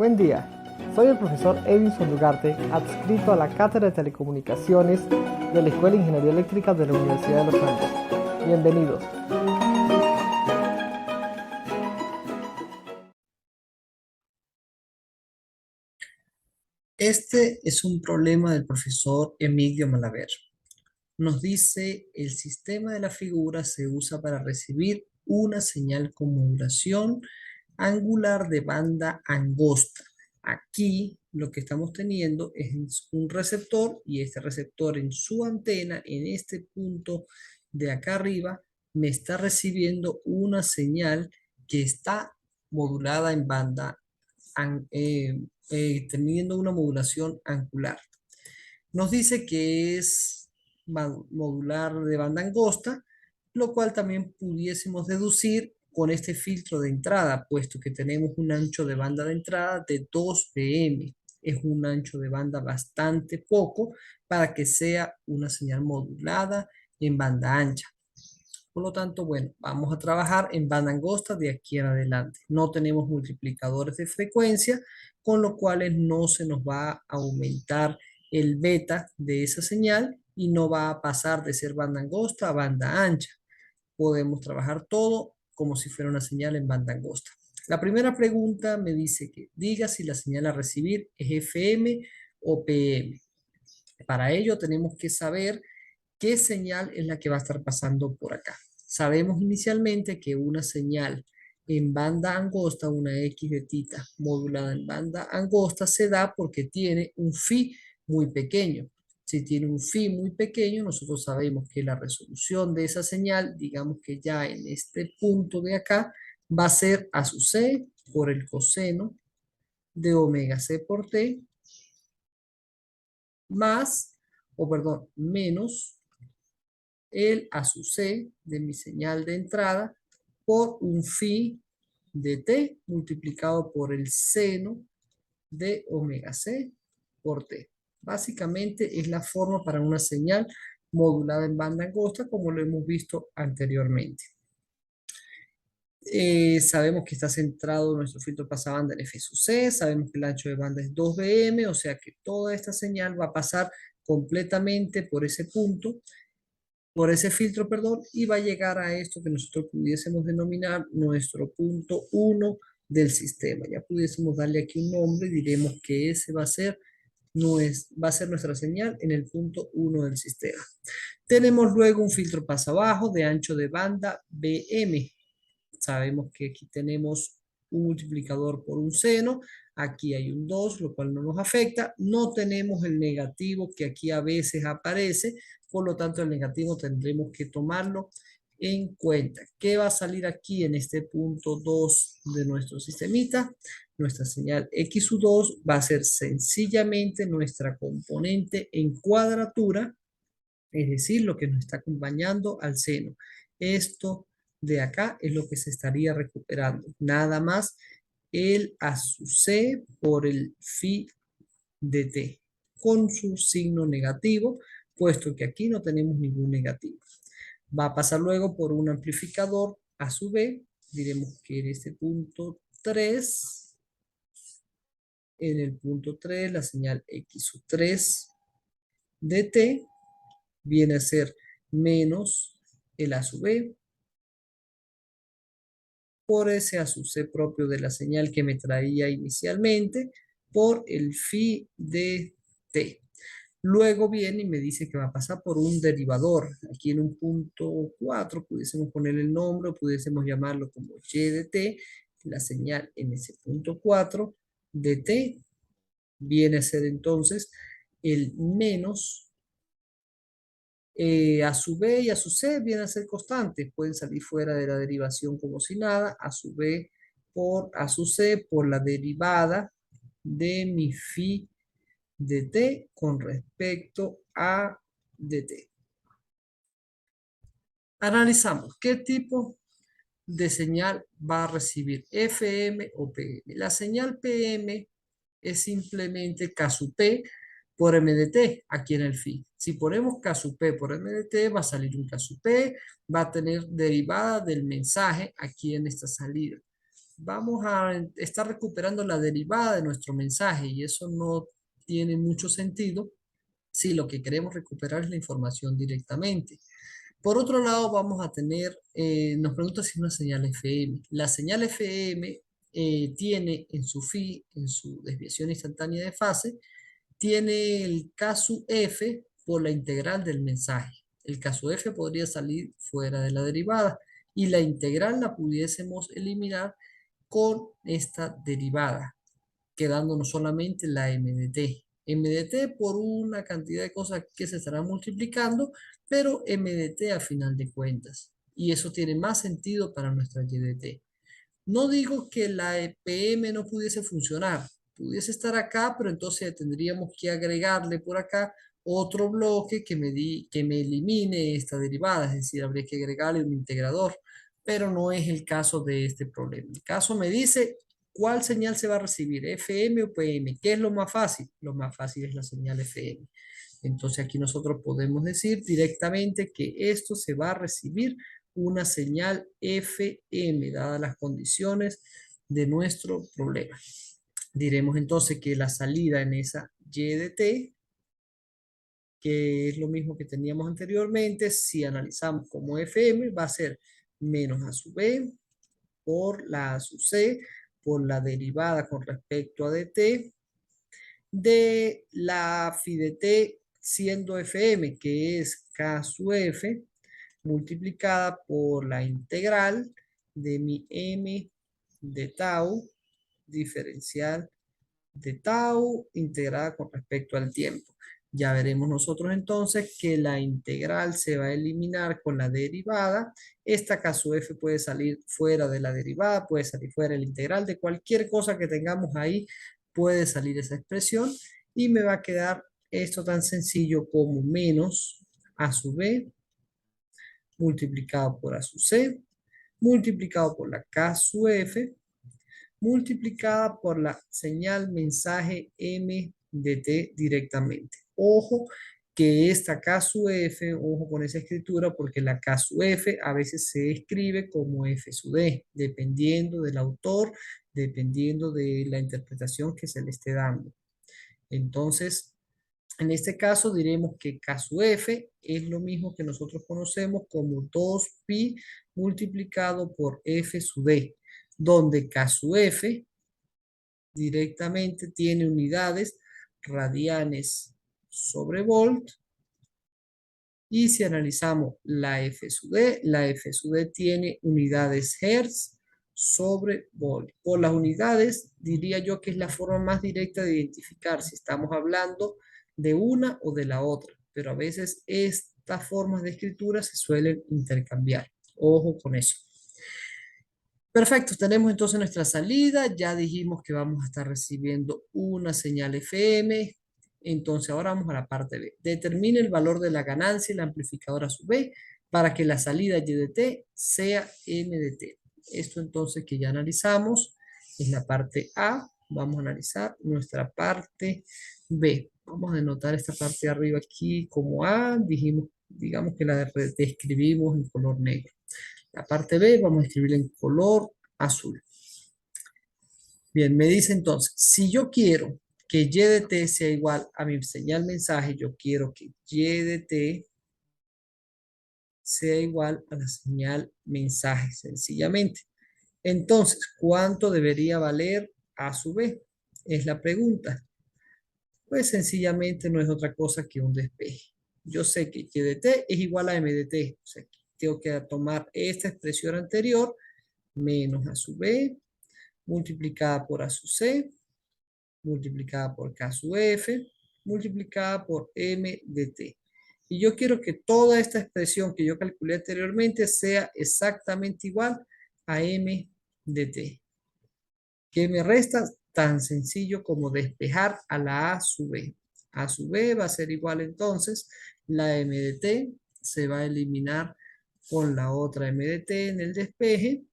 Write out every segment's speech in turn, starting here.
Buen día, soy el profesor Edinson Ugarte, adscrito a la Cátedra de Telecomunicaciones de la Escuela de Ingeniería Eléctrica de la Universidad de los Andes. Bienvenidos. Este es un problema del profesor Emilio Malaver. Nos dice, el sistema de la figura se usa para recibir una señal con modulación angular de banda angosta. Aquí lo que estamos teniendo es un receptor y este receptor en su antena, en este punto de acá arriba, me está recibiendo una señal que está modulada en banda teniendo una modulación angular. Nos dice que es modular de banda angosta, lo cual también pudiésemos deducir con este filtro de entrada, puesto que tenemos un ancho de banda de entrada de 2 pm. Es un ancho de banda bastante poco para que sea una señal modulada en banda ancha. Por lo tanto, bueno, vamos a trabajar en banda angosta de aquí en adelante. No tenemos multiplicadores de frecuencia, con lo cual no se nos va a aumentar el beta de esa señal y no va a pasar de ser banda angosta a banda ancha. Podemos trabajar todo como si fuera una señal en banda angosta. La primera pregunta me dice que diga si la señal a recibir es FM o PM. Para ello tenemos que saber qué señal es la que va a estar pasando por acá. Sabemos inicialmente que una señal en banda angosta, una X de tita modulada en banda angosta, se da porque tiene un phi muy pequeño. Si tiene un phi muy pequeño, nosotros sabemos que la resolución de esa señal, digamos que ya en este punto de acá, va a ser a su c por el coseno de omega c por t más, o perdón, menos el a su c de mi señal de entrada por un phi de t multiplicado por el seno de omega c por t. Básicamente es la forma para una señal modulada en banda angosta como lo hemos visto anteriormente. Sabemos que está centrado nuestro filtro pasabanda en F sub C, sabemos que el ancho de banda es 2 bm, o sea que toda esta señal va a pasar completamente por ese punto, por ese filtro, perdón, y va a llegar a esto que nosotros pudiésemos denominar nuestro punto 1 del sistema. Ya pudiésemos darle aquí un nombre y diremos que ese va a ser nuestra señal en el punto 1 del sistema. Tenemos luego un filtro pasa abajo de ancho de banda BM. Sabemos que aquí tenemos un multiplicador por un seno, aquí hay un 2, lo cual no nos afecta. No tenemos el negativo que aquí a veces aparece, por lo tanto el negativo tendremos que tomarlo en cuenta. ¿Qué va a salir aquí en este punto 2 de nuestro sistemita? Nuestra señal XU2 va a ser sencillamente nuestra componente en cuadratura, es decir, lo que nos está acompañando al seno. Esto de acá es lo que se estaría recuperando. Nada más el a su c por el phi de t, con su signo negativo, puesto que aquí no tenemos ningún negativo. Va a pasar luego por un amplificador a su b, diremos que en este punto 3, en el punto 3, la señal x3 de t viene a ser menos el a sub b por ese a sub c propio de la señal que me traía inicialmente por el phi de t. Luego viene y me dice que va a pasar por un derivador. Aquí en un punto 4 pudiésemos ponerle el nombre, pudiésemos llamarlo como y de t. La señal en ese punto 4 de t viene a ser entonces el menos a su b y a su c vienen a ser constantes, pueden salir fuera de la derivación como si nada, a su b por a su c por la derivada de mi phi de t con respecto a dt. Analizamos qué tipo de señal va a recibir FM o PM. La señal PM es simplemente K sub P por MDT aquí en el phi. Si ponemos K sub P por MDT, va a salir un K sub P, va a tener derivada del mensaje aquí en esta salida. vamos a estar recuperando la derivada de nuestro mensaje y eso no tiene mucho sentido si lo que queremos recuperar es la información directamente. Por otro lado, vamos a tener, nos pregunta si es una señal FM. La señal FM tiene en su en su desviación instantánea de fase, tiene el caso F por la integral del mensaje. El caso F podría salir fuera de la derivada y la integral la pudiésemos eliminar con esta derivada, quedándonos solamente la MDT. MDT por una cantidad de cosas que se estarán multiplicando, pero MDT a final de cuentas. Y eso tiene más sentido para nuestra YDT. No digo que la EPM no pudiese funcionar, pudiese estar acá, pero entonces tendríamos que agregarle por acá otro bloque que me elimine esta derivada, es decir, habría que agregarle un integrador, pero no es el caso de este problema. El caso me dice cuál señal se va a recibir, FM o PM. ¿Qué es lo más fácil? Lo más fácil es la señal FM. Entonces aquí nosotros podemos decir directamente que esto se va a recibir una señal FM, dadas las condiciones de nuestro problema. Diremos entonces que la salida en esa Y de T, que es lo mismo que teníamos anteriormente, si analizamos como FM, va a ser menos A sub B por la A sub C, por la derivada con respecto a dt, de la phi de t siendo FM, que es K sub F, multiplicada por la integral de mi m de tau diferencial de tau integrada con respecto al tiempo. Ya veremos nosotros entonces que la integral se va a eliminar con la derivada. Esta K sub F puede salir fuera de la derivada, puede salir fuera de la integral, de cualquier cosa que tengamos ahí puede salir esa expresión y me va a quedar esto tan sencillo como menos A sub B multiplicado por A sub C, multiplicado por la K sub F, multiplicada por la señal mensaje M de T directamente. Ojo que esta K sub F, ojo con esa escritura, porque la K sub F a veces se escribe como F sub D, dependiendo del autor, dependiendo de la interpretación que se le esté dando. Entonces, en este caso diremos que K sub F es lo mismo que nosotros conocemos como 2pi multiplicado por F sub D, donde K sub F directamente tiene unidades radianes sobre volt. Y si analizamos la F sub D tiene unidades Hertz sobre volt. Por las unidades, diría yo que es la forma más directa de identificar si estamos hablando de una o de la otra. Pero a veces estas formas de escritura se suelen intercambiar. Ojo con eso. Perfecto, tenemos entonces nuestra salida. Ya dijimos que vamos a estar recibiendo una señal FM. Entonces ahora vamos a la parte B. Determine el valor de la ganancia y la amplificadora a su B para que la salida Y de T sea M de T. Esto entonces que ya analizamos es la parte A. Vamos a analizar nuestra parte B. Vamos a denotar esta parte de arriba aquí como A. Digamos que la describimos en color negro. La parte B vamos a escribirla en color azul. Bien, me dice entonces, si yo quiero que Y de T sea igual a mi señal mensaje, yo quiero que Y de T sea igual a la señal mensaje, sencillamente. Entonces, ¿cuánto debería valer A sub B? Es la pregunta. Pues sencillamente no es otra cosa que un despeje. Yo sé que Y de T es igual a M de T. O sea, tengo que tomar esta expresión anterior menos A sub B multiplicada por A sub C, multiplicada por K sub F, multiplicada por M de T. Y yo quiero que toda esta expresión que yo calculé anteriormente sea exactamente igual a M de T. ¿Qué me resta? Tan sencillo como despejar a la A sub B. A sub B va a ser igual entonces, la M de T se va a eliminar con la otra M de T en el despeje.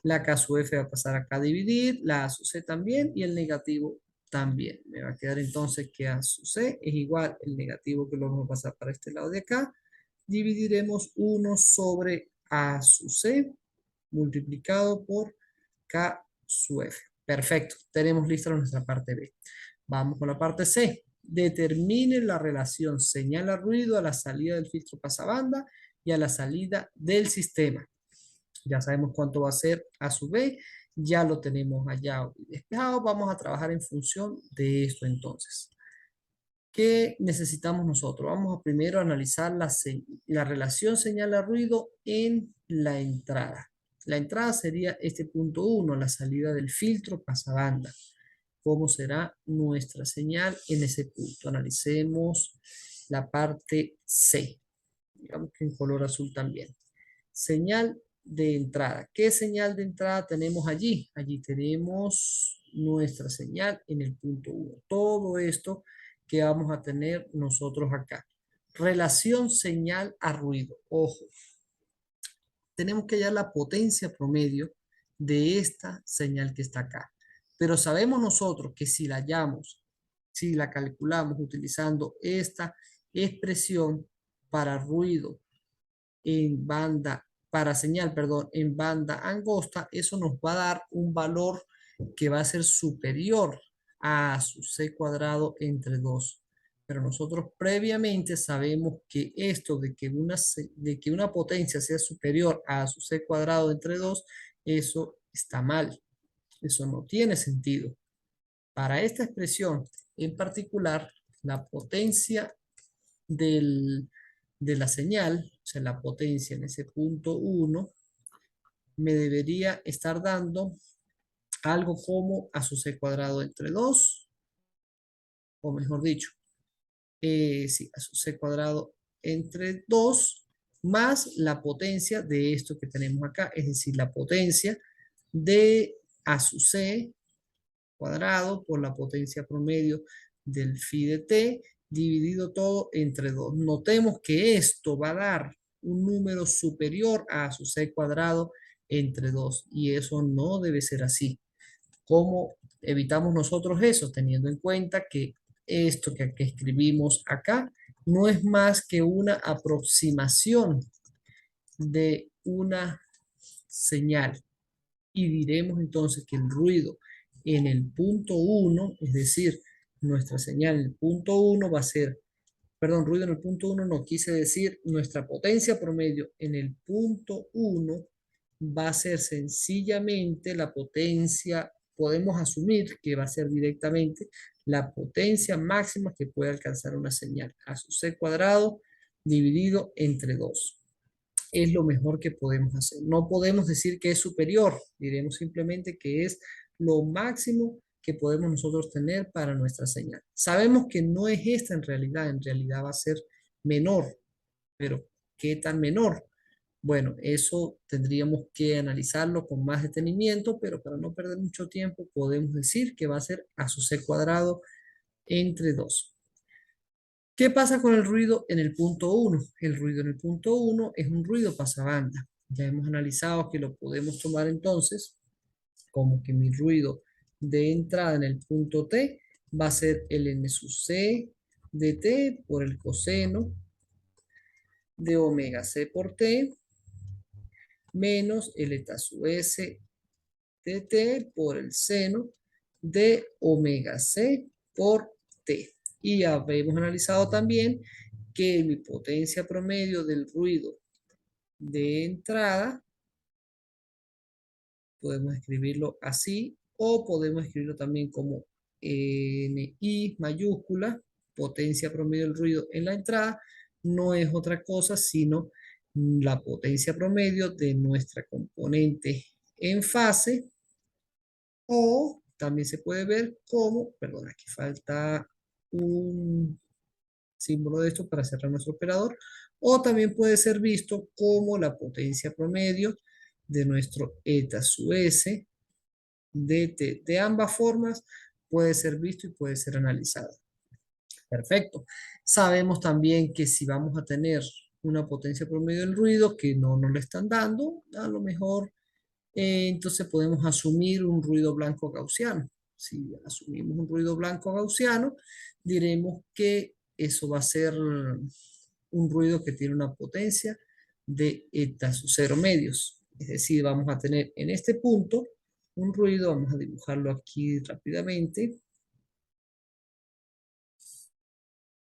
La K sub F va a pasar acá a dividir, la A sub C también y el negativo también. Me va a quedar entonces que A sub C es igual el negativo que lo vamos a pasar para este lado de acá. Dividiremos 1 sobre A sub C multiplicado por K sub F. Perfecto, tenemos lista nuestra parte B. Vamos con la parte C. Determine la relación señal a ruido a la salida del filtro pasabanda y a la salida del sistema. Ya sabemos cuánto va a ser A sub B, ya lo tenemos allá despejado. Vamos a trabajar en función de esto entonces. ¿Qué necesitamos nosotros? Vamos a primero analizar la relación señal a ruido en la entrada. La entrada sería este punto 1, la salida del filtro pasabanda. ¿Cómo será nuestra señal en ese punto? Analicemos la parte C. Digamos que en color azul también. Señal de entrada. ¿Qué señal de entrada tenemos allí? Allí tenemos nuestra señal en el punto 1. Todo esto que vamos a tener nosotros acá. Relación señal a ruido. Ojo, tenemos que hallar la potencia promedio de esta señal que está acá. Pero sabemos nosotros que si la hallamos, si la calculamos utilizando esta expresión para ruido en banda, para señal, perdón, en banda angosta, eso nos va a dar un valor que va a ser superior a su C cuadrado entre 2. Pero nosotros previamente sabemos que esto de que una potencia sea superior a su C cuadrado entre 2, eso está mal. Eso no tiene sentido. Para esta expresión en particular, la potencia de la señal, o sea, la potencia en ese punto 1, me debería estar dando algo como a su C cuadrado entre 2, o mejor dicho, sí, a su C cuadrado entre 2, más la potencia de esto que tenemos acá, es decir, la potencia de a su C cuadrado por la potencia promedio del phi de t, dividido todo entre 2. Notemos que esto va a dar un número superior a su c cuadrado entre 2, y eso no debe ser así. ¿Cómo evitamos nosotros eso? Teniendo en cuenta que esto que escribimos acá no es más que una aproximación de una señal. Y diremos entonces que el ruido en el punto 1, es decir, nuestra señal en el punto 1 va a ser, perdón, ruido en el punto 1 no quise decir, nuestra potencia promedio en el punto 1 va a ser sencillamente la potencia, podemos asumir que va a ser directamente la potencia máxima que puede alcanzar una señal a su c cuadrado dividido entre 2. Es lo mejor que podemos hacer. No podemos decir que es superior, diremos simplemente que es lo máximo que podemos nosotros tener para nuestra señal. Sabemos que no es esta en realidad va a ser menor, pero ¿qué tan menor? Bueno, eso tendríamos que analizarlo con más detenimiento, pero para no perder mucho tiempo podemos decir que va a ser a su c cuadrado entre 2. ¿Qué pasa con el ruido en el punto 1? El ruido en el punto 1 es un ruido pasabanda. Ya hemos analizado que lo podemos tomar entonces como que mi ruido de entrada en el punto T va a ser el n sub c de T por el coseno de omega c por T menos el eta sub s de T por el seno de omega c por T. Y habíamos analizado también que mi potencia promedio del ruido de entrada, podemos escribirlo así, o podemos escribirlo también como NI mayúscula, potencia promedio del ruido en la entrada, no es otra cosa sino la potencia promedio de nuestra componente en fase, o también se puede ver como, perdón, aquí falta un símbolo de esto para cerrar nuestro operador, o también puede ser visto como la potencia promedio de nuestro eta sub s de t. De ambas formas puede ser visto y puede ser analizado. Perfecto. Sabemos también que si vamos a tener una potencia promedio del ruido que no nos lo están dando, a lo mejor entonces podemos asumir un ruido blanco gaussiano. Si asumimos un ruido blanco gaussiano, diremos que eso va a ser un ruido que tiene una potencia de eta sub 0 medios. Es decir, vamos a tener en este punto un ruido, vamos a dibujarlo aquí rápidamente.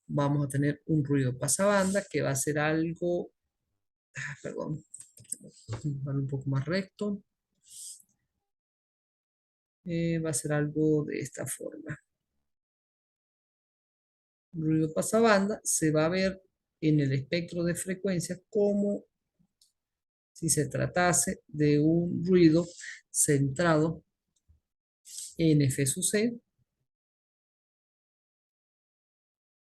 Vamos a tener un ruido pasabanda que va a ser algo, perdón, dibujarlo un poco más recto. Va a ser algo de esta forma. Ruido pasabanda se va a ver en el espectro de frecuencias como si se tratase de un ruido centrado en F sub C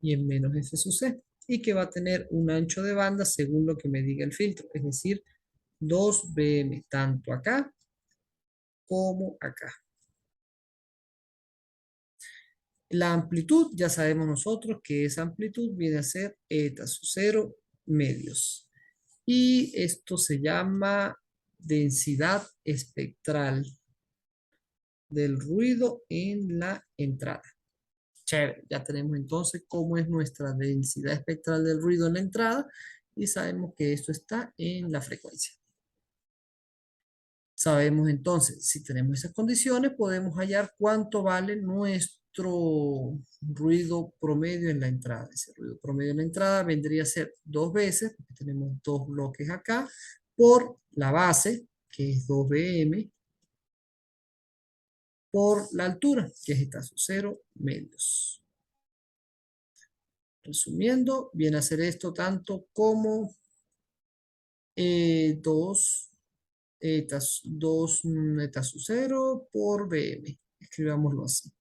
y en menos F sub C, y que va a tener un ancho de banda según lo que me diga el filtro, es decir, 2 bm, tanto acá como acá. La amplitud, ya sabemos nosotros que esa amplitud viene a ser eta sub 0 medios. Y esto se llama densidad espectral del ruido en la entrada. Chévere, ya tenemos entonces cómo es nuestra densidad espectral del ruido en la entrada y sabemos que esto está en la frecuencia. Sabemos entonces, si tenemos esas condiciones, podemos hallar cuánto vale nuestro ruido promedio en la entrada. Ese ruido promedio en la entrada vendría a ser 2 veces, porque tenemos 2 bloques acá, por la base, que es 2 bm, por la altura, que es eta sub 0 medios. Resumiendo, viene a ser esto tanto como 2 eta sub 0 por bm. Escribámoslo así.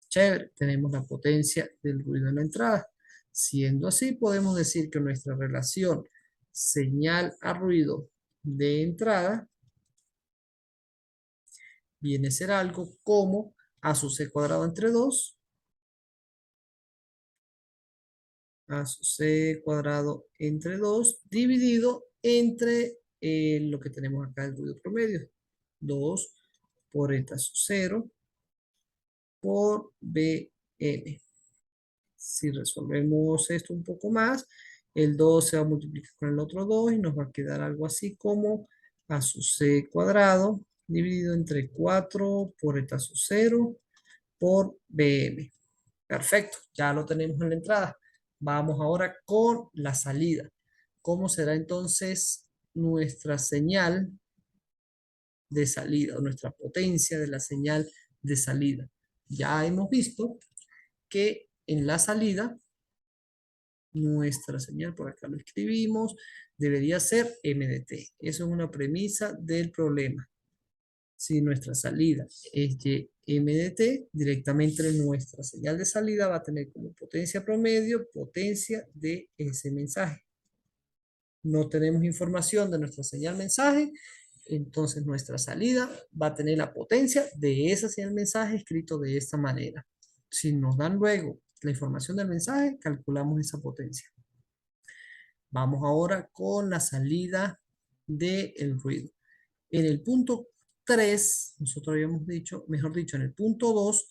Chévere, tenemos la potencia del ruido en la entrada. Siendo así, podemos decir que nuestra relación señal a ruido de entrada viene a ser algo como A sub C cuadrado entre 2, A sub C cuadrado entre 2, dividido entre lo que tenemos acá, el ruido promedio. 2 por eta sub 0 por bm. Si resolvemos esto un poco más, el 2 se va a multiplicar con el otro 2 y nos va a quedar algo así como A sub C cuadrado dividido entre 4 por eta sub 0 por bm. Perfecto, ya lo tenemos en la entrada. Vamos ahora con la salida. ¿Cómo será entonces nuestra señal de salida o nuestra potencia de la señal de salida? Ya hemos visto que en la salida nuestra señal, por acá lo escribimos, debería ser MDT. Eso es una premisa del problema. Si nuestra salida es MDT, directamente nuestra señal de salida va a tener como potencia promedio, potencia de ese mensaje. No tenemos información de nuestra señal mensaje, entonces nuestra salida va a tener la potencia de esa señal mensaje escrito de esta manera. Si nos dan luego la información del mensaje, calculamos esa potencia. Vamos ahora con la salida del ruido. En el punto 3, nosotros habíamos dicho, mejor dicho, en el punto 2,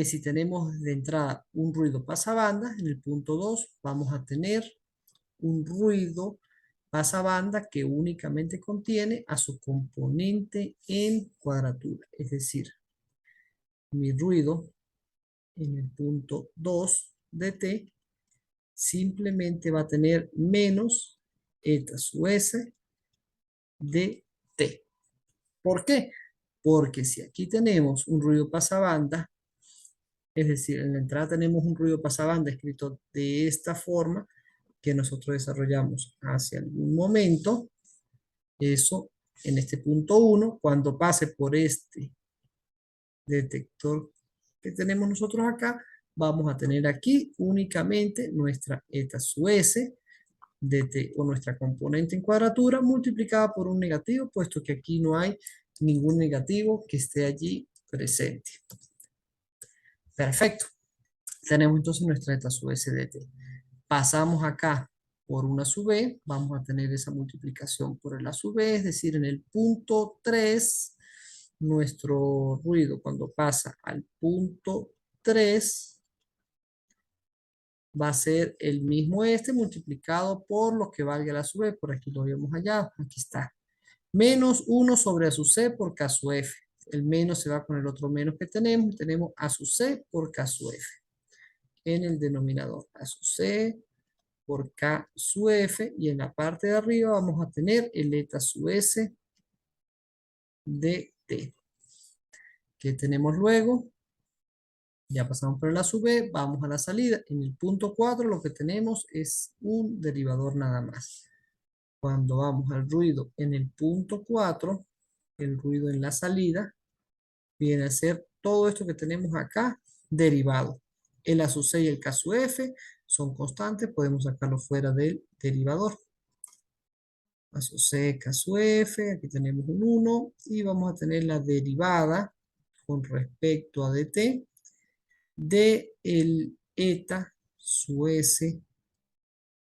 si tenemos de entrada un ruido pasabanda, en el punto 2 vamos a tener un ruido pasabanda que únicamente contiene a su componente en cuadratura. Es decir, mi ruido en el punto 2 de t simplemente va a tener menos eta sub s de t. ¿Por qué? Porque si aquí tenemos un ruido pasabanda, es decir, en la entrada tenemos un ruido pasabanda escrito de esta forma que nosotros desarrollamos hacia algún momento, eso en este punto 1, cuando pase por este detector que tenemos nosotros acá, vamos a tener aquí únicamente nuestra eta sub s de t o nuestra componente en cuadratura multiplicada por un negativo, puesto que aquí no hay ningún negativo que esté allí presente. Perfecto. Tenemos entonces nuestra eta sub s de t. Pasamos acá por una sub b, vamos a tener esa multiplicación por el a sub b, es decir, en el punto 3, nuestro ruido cuando pasa al punto 3 va a ser el mismo este multiplicado por lo que valga la sub b. Por aquí lo vemos allá, aquí está. Menos 1 sobre A sub C por K sub F. El menos se va con el otro menos que tenemos. Tenemos A sub C por K sub F. En el denominador, A sub C por K sub F. Y en la parte de arriba vamos a tener el eta sub S de T. ¿Qué tenemos luego? Ya pasamos por el A sub B, vamos a la salida. En el punto 4 lo que tenemos es un derivador nada más. Cuando vamos al ruido en el punto 4, el ruido en la salida, viene a ser todo esto que tenemos acá derivado. El A sub C y el K sub F son constantes, podemos sacarlo fuera del derivador. A sub C, K sub F, aquí tenemos un 1 y vamos a tener la derivada con respecto a dt de el eta sub S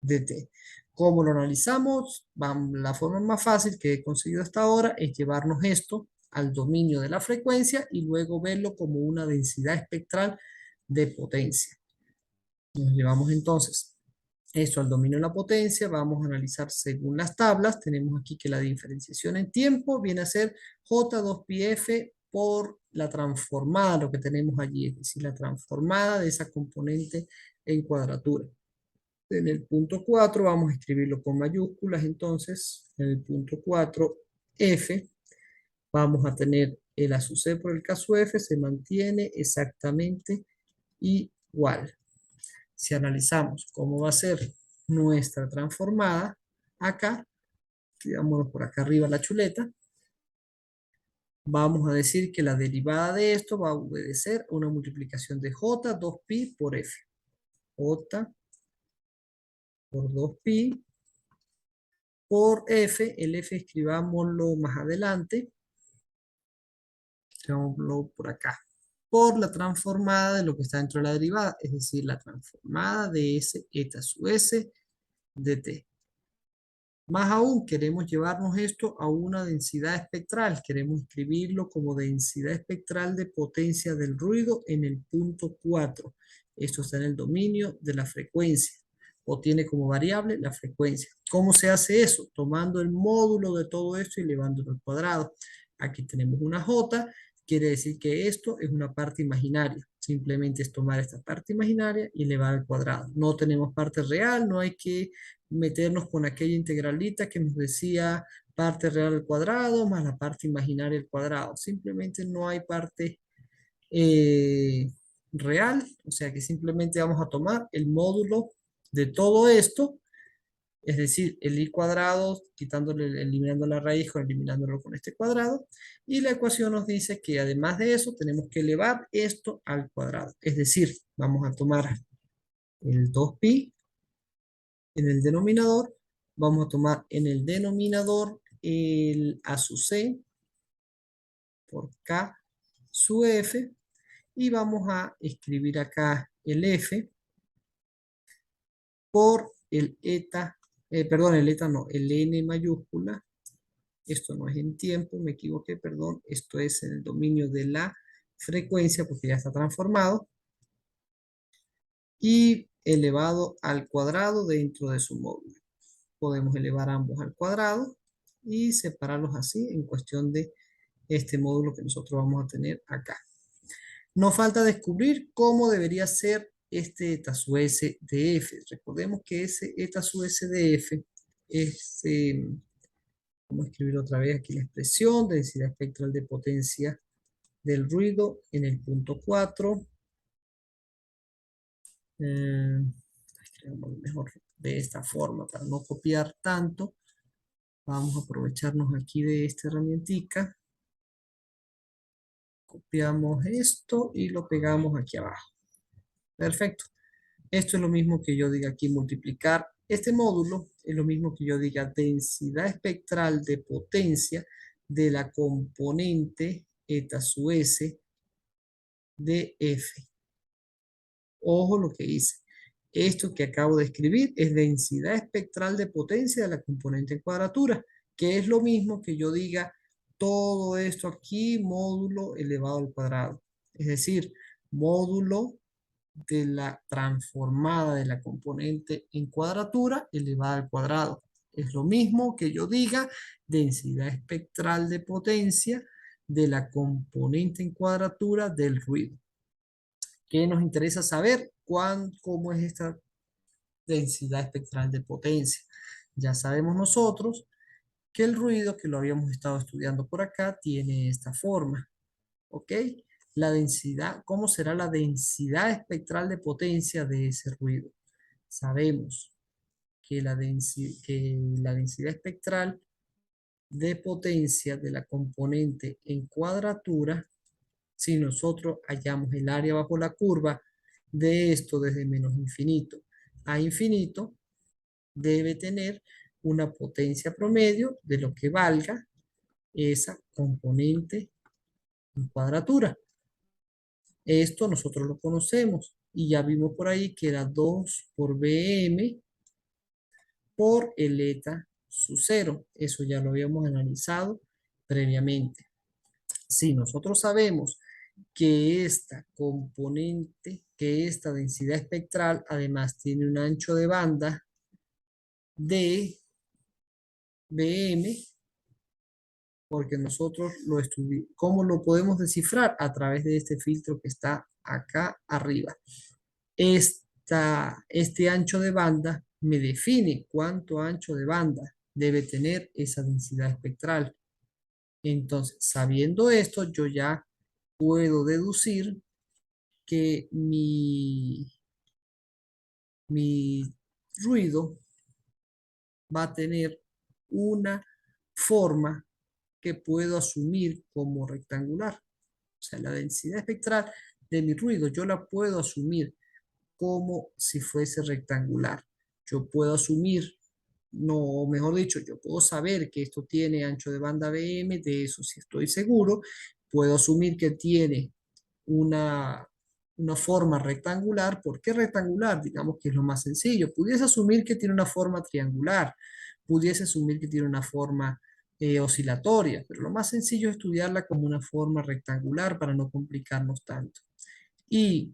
dt. ¿Cómo lo analizamos? La forma más fácil que he conseguido hasta ahora es llevarnos esto al dominio de la frecuencia y luego verlo como una densidad espectral de potencia. Nos llevamos entonces esto al dominio de la potencia, vamos a analizar según las tablas. Tenemos aquí que la diferenciación en tiempo viene a ser J2πf por la transformada, lo que tenemos allí, es decir, la transformada de esa componente en cuadratura. En el punto 4 vamos a escribirlo con mayúsculas, entonces, en el punto 4, F, vamos a tener el A sub C por el K sub F, se mantiene exactamente igual. Si analizamos cómo va a ser nuestra transformada, acá, vámonos por acá arriba la chuleta, vamos a decir que la derivada de esto va a obedecer a una multiplicación de J 2pi por F. J por 2pi por F, el F escribámoslo más adelante, escribámoslo por acá, por la transformada de lo que está dentro de la derivada, es decir, la transformada de S eta sub S de T. Más aún, queremos llevarnos esto a una densidad espectral. Queremos escribirlo como densidad espectral de potencia del ruido en el punto 4. Esto está en el dominio de la frecuencia o tiene como variable la frecuencia. ¿Cómo se hace eso? Tomando el módulo de todo esto y elevándolo al cuadrado. Aquí tenemos una J, quiere decir que esto es una parte imaginaria. Simplemente es tomar esta parte imaginaria y elevar al cuadrado. No tenemos parte real, no hay que meternos con aquella integralita que nos decía parte real al cuadrado más la parte imaginaria al cuadrado. Simplemente no hay parte real, o sea que simplemente vamos a tomar el módulo de todo esto, es decir, el i cuadrado, quitándole, eliminando la raíz o eliminándolo con este cuadrado, y la ecuación nos dice que además de eso tenemos que elevar esto al cuadrado, es decir, vamos a tomar el 2pi en el denominador, vamos a tomar en el denominador el A sub C por K sub F y vamos a escribir acá el F por el eta, perdón, el eta no, el N mayúscula, esto no es en tiempo, me equivoqué, perdón, esto es en el dominio de la frecuencia porque ya está transformado, y elevado al cuadrado dentro de su módulo. Podemos elevar ambos al cuadrado y separarlos así en cuestión de este módulo que nosotros vamos a tener acá. Nos falta descubrir cómo debería ser este eta sub S de F. Recordemos que ese eta sub S de F es, vamos a escribir otra vez aquí la expresión, densidad espectral de potencia del ruido en el punto 4. Escribamos mejor de esta forma para no copiar tanto. Vamos a aprovecharnos aquí de esta herramientica. Copiamos esto y lo pegamos aquí abajo. Perfecto. Esto es lo mismo que yo diga aquí multiplicar. Este módulo es lo mismo que yo diga densidad espectral de potencia de la componente eta sub S de F. Ojo lo que hice. Esto que acabo de escribir es densidad espectral de potencia de la componente en cuadratura, que es lo mismo que yo diga todo esto aquí, módulo elevado al cuadrado. Es decir, módulo de la transformada de la componente en cuadratura elevada al cuadrado. Es lo mismo que yo diga densidad espectral de potencia de la componente en cuadratura del ruido. ¿Qué nos interesa saber? ¿Cómo es esta densidad espectral de potencia? Ya sabemos nosotros que el ruido, que lo habíamos estado estudiando por acá, tiene esta forma, ¿ok? La densidad, ¿cómo será la densidad espectral de potencia de ese ruido? Sabemos que la densidad espectral de potencia de la componente en cuadratura, si nosotros hallamos el área bajo la curva de esto desde menos infinito a infinito, debe tener una potencia promedio de lo que valga esa componente en cuadratura. Esto nosotros lo conocemos y ya vimos por ahí que era 2 por Bm por el eta su cero. Eso ya lo habíamos analizado previamente. Si nosotros sabemos que esta componente, que esta densidad espectral, además tiene un ancho de banda de Bm, porque nosotros lo estudiamos. ¿Cómo lo podemos descifrar? A través de este filtro que está acá arriba. Este ancho de banda me define cuánto ancho de banda debe tener esa densidad espectral. Entonces, sabiendo esto, yo ya puedo deducir que mi ruido va a tener una forma que puedo asumir como rectangular. O sea, la densidad espectral de mi ruido yo la puedo asumir como si fuese rectangular. Yo puedo asumir, no, mejor dicho, yo puedo saber que esto tiene ancho de banda BM, de eso sí estoy seguro. Puedo asumir que tiene una, una forma rectangular. ¿Por qué rectangular? Digamos que es lo más sencillo. Pudiese asumir que tiene una forma triangular, pudiese asumir que tiene una forma oscilatoria, pero lo más sencillo es estudiarla como una forma rectangular para no complicarnos tanto. Y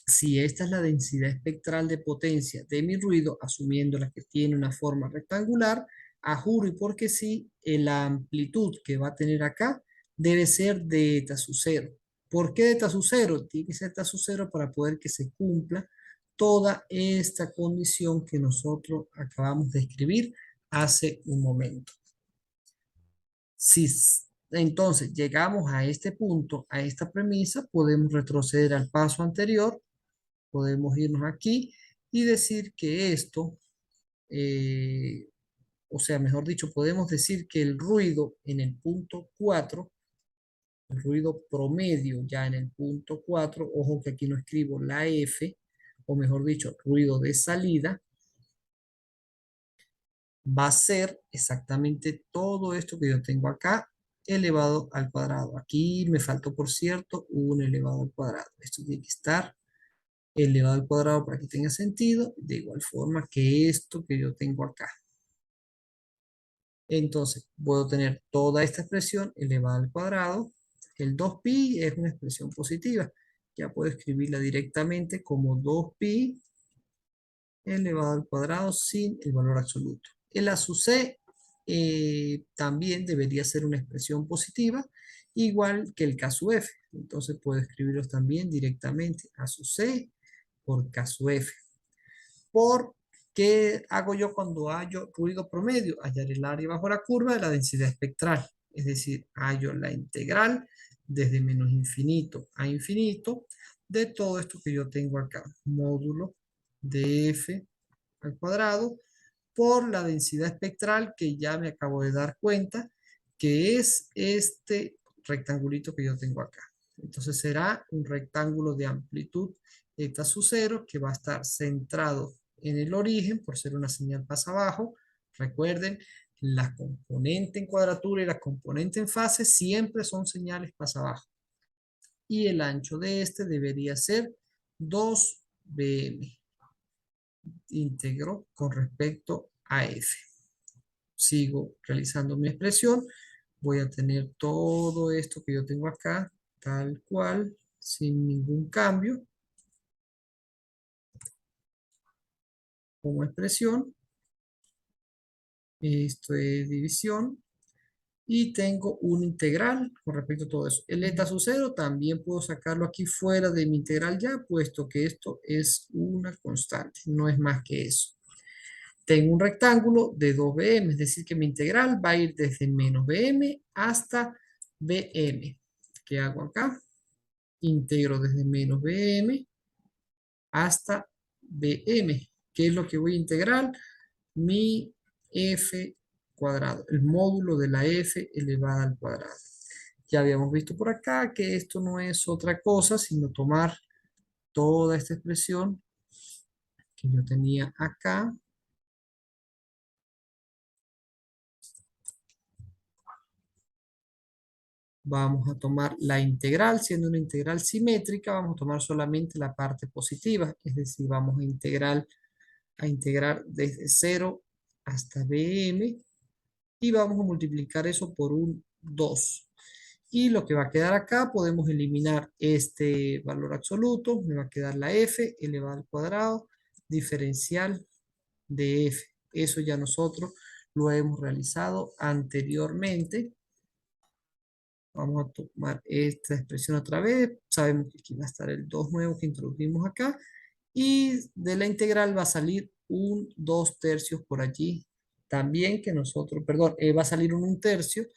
si esta es la densidad espectral de potencia de mi ruido, asumiendo la que tiene una forma rectangular, a juro y porque sí, la amplitud que va a tener acá debe ser de eta sub cero. ¿Por qué de eta sub cero? Tiene que ser eta sub cero para poder que se cumpla toda esta condición que nosotros acabamos de escribir hace un momento. Si entonces llegamos a este punto, a esta premisa, podemos retroceder al paso anterior, podemos irnos aquí y decir que esto, o sea, mejor dicho, podemos decir que el ruido en el punto 4, el ruido promedio ya en el punto 4, ojo que aquí no escribo la F, o mejor dicho, ruido de salida, va a ser exactamente todo esto que yo tengo acá elevado al cuadrado. Aquí me faltó, por cierto, un elevado al cuadrado. Esto tiene que estar elevado al cuadrado para que tenga sentido, de igual forma que esto que yo tengo acá. Entonces, puedo tener toda esta expresión elevada al cuadrado. El 2pi es una expresión positiva. Ya puedo escribirla directamente como 2pi elevado al cuadrado sin el valor absoluto. El A sub c también debería ser una expresión positiva, igual que el K sub f. Entonces puedo escribirlos también directamente A sub c por K sub f. ¿Por qué hago yo cuando hallo ruido promedio? Hallar el área bajo la curva de la densidad espectral. Es decir, hallo la integral desde menos infinito a infinito de todo esto que yo tengo acá. Módulo de f al cuadrado por la densidad espectral que ya me acabo de dar cuenta que es este rectangulito que yo tengo acá. Entonces será un rectángulo de amplitud eta sub cero que va a estar centrado en el origen por ser una señal pasa abajo. Recuerden, la componente en cuadratura y la componente en fase siempre son señales pasa abajo. Y el ancho de este debería ser 2 bm íntegro con respecto a f. Sigo realizando mi expresión. Voy a tener todo esto que yo tengo acá, tal cual, sin ningún cambio, como expresión. Esto es división. Y tengo un integral con respecto a todo eso. El eta sub 0 también puedo sacarlo aquí fuera de mi integral ya, puesto que esto es una constante, no es más que eso. Tengo un rectángulo de 2bm, es decir que mi integral va a ir desde menos bm hasta bm. ¿Qué hago acá? Integro desde menos bm hasta bm. ¿Qué es lo que voy a integrar? Mi f cuadrado, el módulo de la f elevada al cuadrado. Ya habíamos visto por acá que esto no es otra cosa sino tomar toda esta expresión que yo tenía acá. Vamos a tomar la integral, siendo una integral simétrica, vamos a tomar solamente la parte positiva, es decir, vamos a integrar desde 0 hasta bm y vamos a multiplicar eso por un 2. Y lo que va a quedar acá, podemos eliminar este valor absoluto, me va a quedar la f elevada al cuadrado, diferencial de f. Eso ya nosotros lo hemos realizado anteriormente. Vamos a tomar esta expresión otra vez. Sabemos que aquí va a estar el 2 nuevo que introdujimos acá. Y de la integral va a salir un 2/3 por allí. También que nosotros, perdón, va a salir un 1/3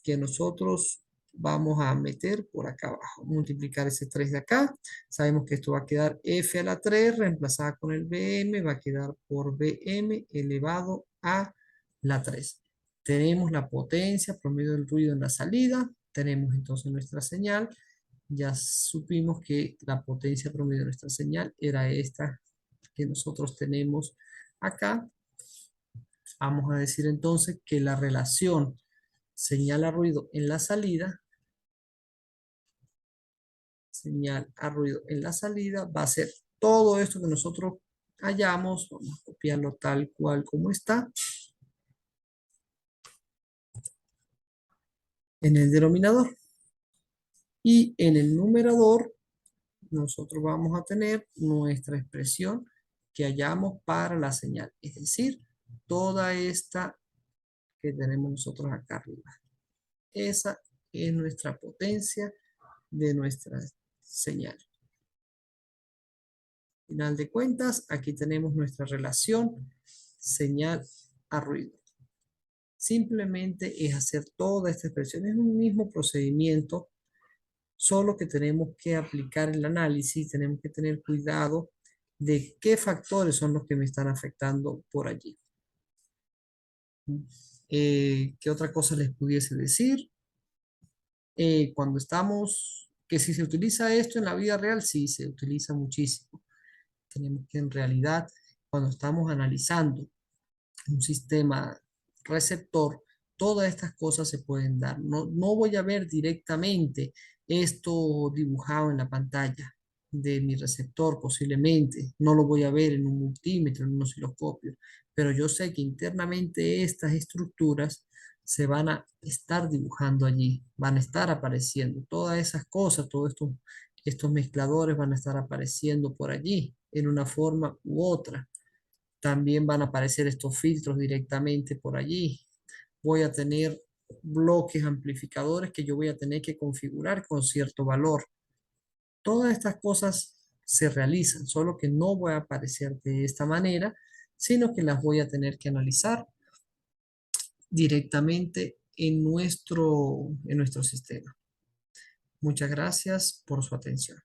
que nosotros vamos a meter por acá abajo. Multiplicar ese 3 de acá. Sabemos que esto va a quedar f a la 3 reemplazada con el bm. Va a quedar por bm elevado a la 3. Tenemos la potencia promedio del ruido en la salida. Tenemos entonces nuestra señal. Ya supimos que la potencia promedio de nuestra señal era esta que nosotros tenemos acá. Vamos a decir entonces que la relación señal a ruido en la salida, señal a ruido en la salida va a ser todo esto que nosotros hallamos. Vamos a copiarlo tal cual como está en el denominador. Y en el numerador nosotros vamos a tener nuestra expresión que hallamos para la señal, es decir, toda esta que tenemos nosotros acá arriba. Esa es nuestra potencia de nuestra señal. Final de cuentas, aquí tenemos nuestra relación señal a ruido. Simplemente es hacer toda esta expresión, es un mismo procedimiento, solo que tenemos que aplicar el análisis, tenemos que tener cuidado de qué factores son los que me están afectando por allí. ¿Qué otra cosa les pudiese decir? Cuando estamos, que si se utiliza esto en la vida real, sí, se utiliza muchísimo. Tenemos que en realidad, cuando estamos analizando un sistema receptor, todas estas cosas se pueden dar. No voy a ver directamente esto dibujado en la pantalla de mi receptor, posiblemente. No lo voy a ver en un multímetro, en un osciloscopio. Pero yo sé que internamente estas estructuras se van a estar dibujando allí, van a estar apareciendo. Todas esas cosas, todos estos mezcladores van a estar apareciendo por allí, en una forma u otra. También van a aparecer estos filtros directamente por allí. Voy a tener bloques amplificadores que yo voy a tener que configurar con cierto valor. Todas estas cosas se realizan, solo que no voy a aparecer de esta manera, sino que las voy a tener que analizar directamente en nuestro sistema. Muchas gracias por su atención.